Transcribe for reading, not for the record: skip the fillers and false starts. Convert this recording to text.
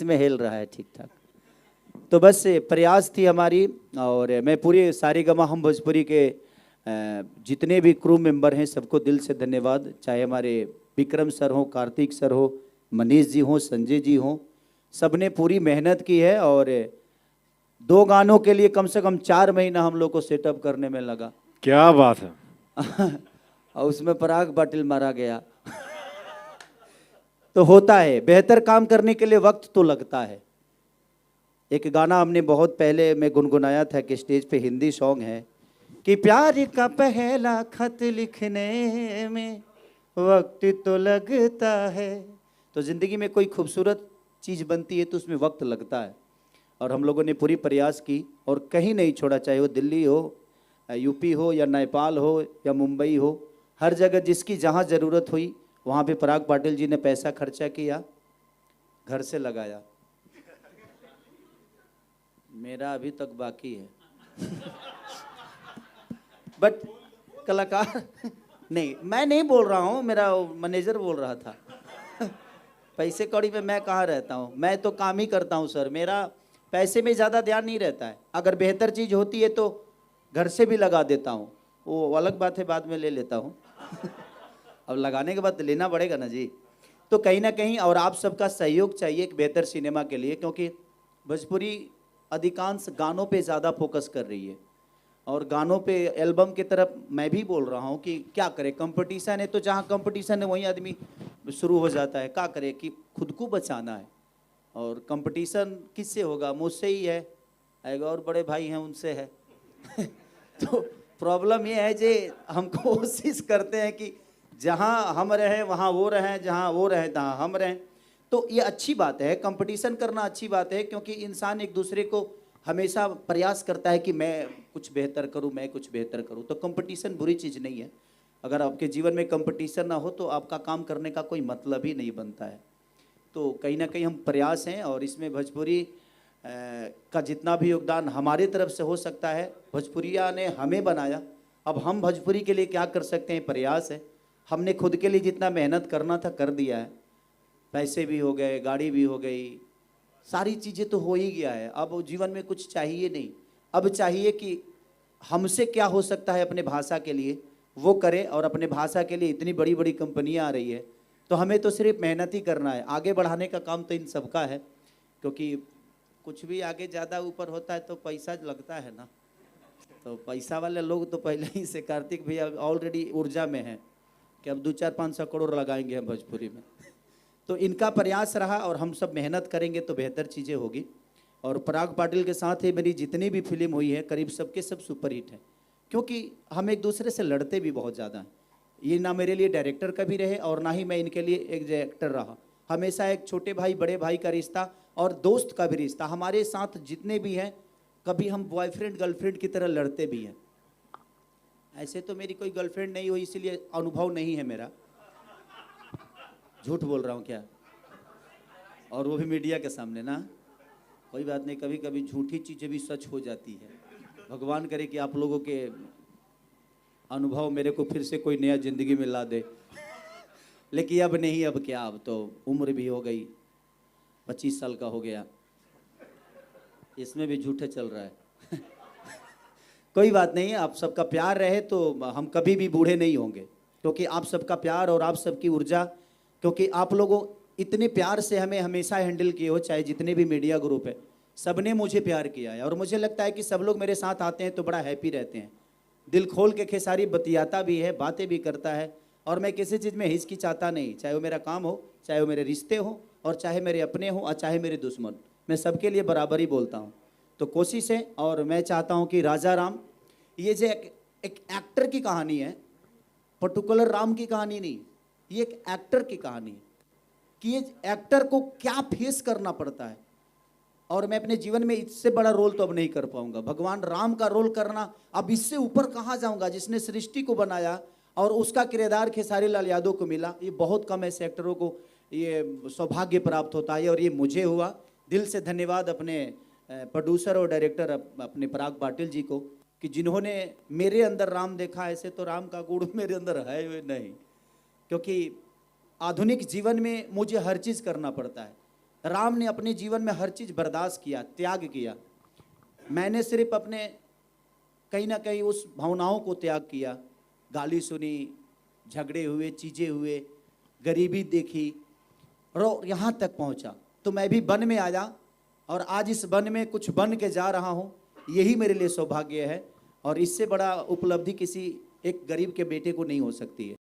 में हिल रहा है ठीक ठाक। तो बस प्रयास थी हमारी, और मैं पूरे सारेगामा हम भोजपुरी के जितने भी क्रू मेंबर हैं सबको दिल से धन्यवाद। चाहे हमारे विक्रम सर हो, कार्तिक सर हो, मनीष जी हो, संजय जी हो, सबने पूरी मेहनत की है। और 2 गानों के लिए कम से कम 4 महीना हम लोग को सेटअप करने में लगा। क्या बात है। और उसमें पराग पाटिल मारा गया। तो होता है, बेहतर काम करने के लिए वक्त तो लगता है। एक गाना हमने बहुत पहले मैं गुनगुनाया था कि स्टेज पे हिंदी सॉन्ग है कि प्यार का पहला खत लिखने में वक्त तो लगता है। तो जिंदगी में कोई खूबसूरत चीज बनती है तो उसमें वक्त लगता है। और हम लोगों ने पूरी प्रयास की और कहीं नहीं छोड़ा, चाहे वो दिल्ली हो, यूपी हो, या नेपाल हो, या मुंबई हो, हर जगह जिसकी जहाँ ज़रूरत हुई वहाँ पे पराग पाटिल जी ने पैसा खर्चा किया, घर से लगाया। मेरा अभी तक बाकी है। बट कलाकार नहीं, मैं नहीं बोल रहा हूँ, मेरा मैनेजर बोल रहा था। पैसे कौड़ी पे मैं कहाँ रहता हूँ, मैं तो काम ही करता हूँ सर। मेरा पैसे में ज़्यादा ध्यान नहीं रहता है। अगर बेहतर चीज़ होती है तो घर से भी लगा देता हूँ, वो अलग बात है, बाद में ले लेता हूँ। अब लगाने के बाद लेना पड़ेगा ना जी। तो कहीं ना कहीं और आप सबका सहयोग चाहिए एक बेहतर सिनेमा के लिए, क्योंकि भोजपुरी अधिकांश गानों पे ज़्यादा फोकस कर रही है। और गानों पे एल्बम की तरफ मैं भी बोल रहा हूँ कि क्या करें, कंपटीशन है तो जहाँ कंपटीशन है वहीं आदमी शुरू हो जाता है। क्या करें कि खुद को बचाना है। और कंपटीशन किससे होगा? मुझसे ही है, एक और बड़े भाई हैं उनसे है। तो प्रॉब्लम ये है जे हम कोशिश करते हैं कि जहाँ हम रहें वहाँ वो रहें, जहाँ वो रहें तहाँ हम रहें। तो ये अच्छी बात है, कंपटीशन करना अच्छी बात है, क्योंकि इंसान एक दूसरे को हमेशा प्रयास करता है कि मैं कुछ बेहतर करूं, मैं कुछ बेहतर करूं। तो कंपटीशन बुरी चीज़ नहीं है। अगर आपके जीवन में कंपटीशन ना हो तो आपका काम करने का कोई मतलब ही नहीं बनता है। तो कहीं ना कहीं हम प्रयास हैं, और इसमें भोजपुरी का जितना भी योगदान हमारे तरफ से हो सकता है, भोजपुरिया ने हमें बनाया। अब हम भोजपुरी के लिए क्या कर सकते हैं, प्रयास है। हमने खुद के लिए जितना मेहनत करना था कर दिया है। पैसे भी हो गए, गाड़ी भी हो गई, सारी चीज़ें तो हो ही गया है। अब जीवन में कुछ चाहिए नहीं। अब चाहिए कि हमसे क्या हो सकता है अपने भाषा के लिए वो करें। और अपने भाषा के लिए इतनी बड़ी बड़ी कंपनियां आ रही है, तो हमें तो सिर्फ मेहनत ही करना है। आगे बढ़ाने का काम तो इन सबका है, क्योंकि कुछ भी आगे ज़्यादा ऊपर होता है तो पैसा लगता है ना। तो पैसा वाले लोग तो पहले ही से, कार्तिक भैया ऑलरेडी ऊर्जा में हैं कि अब 200-400-500 करोड़ लगाएंगे हम भोजपुरी में। तो इनका प्रयास रहा, और हम सब मेहनत करेंगे तो बेहतर चीज़ें होगी। और पराग पाटिल के साथ ही मेरी जितनी भी फिल्म हुई है करीब सबके सब सुपरहिट हैं, क्योंकि हम एक दूसरे से लड़ते भी बहुत ज़्यादा हैं। ये ना मेरे लिए डायरेक्टर का भी रहे और ना ही मैं इनके लिए एक डायरेक्टर रहा। हमेशा एक छोटे भाई बड़े भाई का रिश्ता और दोस्त का भी रिश्ता। हमारे साथ जितने भी हैं, कभी हम बॉयफ्रेंड गर्लफ्रेंड की तरह लड़ते भी हैं। ऐसे तो मेरी कोई गर्लफ्रेंड नहीं हुई, इसीलिए अनुभव नहीं है मेरा। झूठ बोल रहा हूँ क्या? और वो भी मीडिया के सामने ना। कोई बात नहीं, कभी कभी झूठी चीज़ें भी सच हो जाती है। भगवान करे कि आप लोगों के अनुभव मेरे को फिर से कोई नया ज़िंदगी में ला दे। लेकिन अब नहीं, अब क्या, अब तो उम्र भी हो गई, 25 साल का हो गया, इसमें भी झूठे चल रहा है। कोई बात नहीं, आप सबका प्यार रहे तो हम कभी भी बूढ़े नहीं होंगे, क्योंकि आप सबका प्यार और आप सबकी ऊर्जा, क्योंकि आप लोगों इतने प्यार से हमें हमेशा हैंडल किए हो। चाहे जितने भी मीडिया ग्रुप है, सबने मुझे प्यार किया है। और मुझे लगता है कि सब लोग मेरे साथ आते हैं तो बड़ा हैप्पी रहते हैं। दिल खोल के खेसारी बतियाता भी है, बातें भी करता है, और मैं किसी चीज़ में हिचकिचाता नहीं। चाहे वो मेरा काम हो, चाहे वो मेरे रिश्ते हो, और चाहे मेरे अपने हों, और चाहे मेरे दुश्मन, मैं सबके लिए बराबर ही बोलता हूँ। तो कोशिश है, और मैं चाहता हूँ कि राजा राम ये जो एक एक्टर की कहानी है, पर्टिकुलर राम की कहानी नहीं, ये एक एक्टर की कहानी है कि ये एक्टर को क्या फेस करना पड़ता है। और मैं अपने जीवन में इससे बड़ा रोल तो अब नहीं कर पाऊंगा। भगवान राम का रोल करना, अब इससे ऊपर कहाँ जाऊंगा। जिसने सृष्टि को बनाया और उसका किरदार खेसारी लाल यादव को मिला, ये बहुत कम ऐसे एक्टरों को ये सौभाग्य प्राप्त होता है, और ये मुझे हुआ। दिल से धन्यवाद अपने प्रोड्यूसर और डायरेक्टर अपने पराग पाटिल जी को, कि जिन्होंने मेरे अंदर राम देखा। ऐसे तो राम का गुण मेरे अंदर है नहीं, क्योंकि आधुनिक जीवन में मुझे हर चीज़ करना पड़ता है। राम ने अपने जीवन में हर चीज़ बर्दाश्त किया, त्याग किया। मैंने सिर्फ अपने कहीं ना कहीं उस भावनाओं को त्याग किया। गाली सुनी, झगड़े हुए, चीज़ें हुए, गरीबी देखी और यहाँ तक पहुँचा। तो मैं भी वन में आया और आज इस वन में कुछ बन के जा रहा हूँ। यही मेरे लिए सौभाग्य है और इससे बड़ा उपलब्धि किसी एक गरीब के बेटे को नहीं हो सकती है।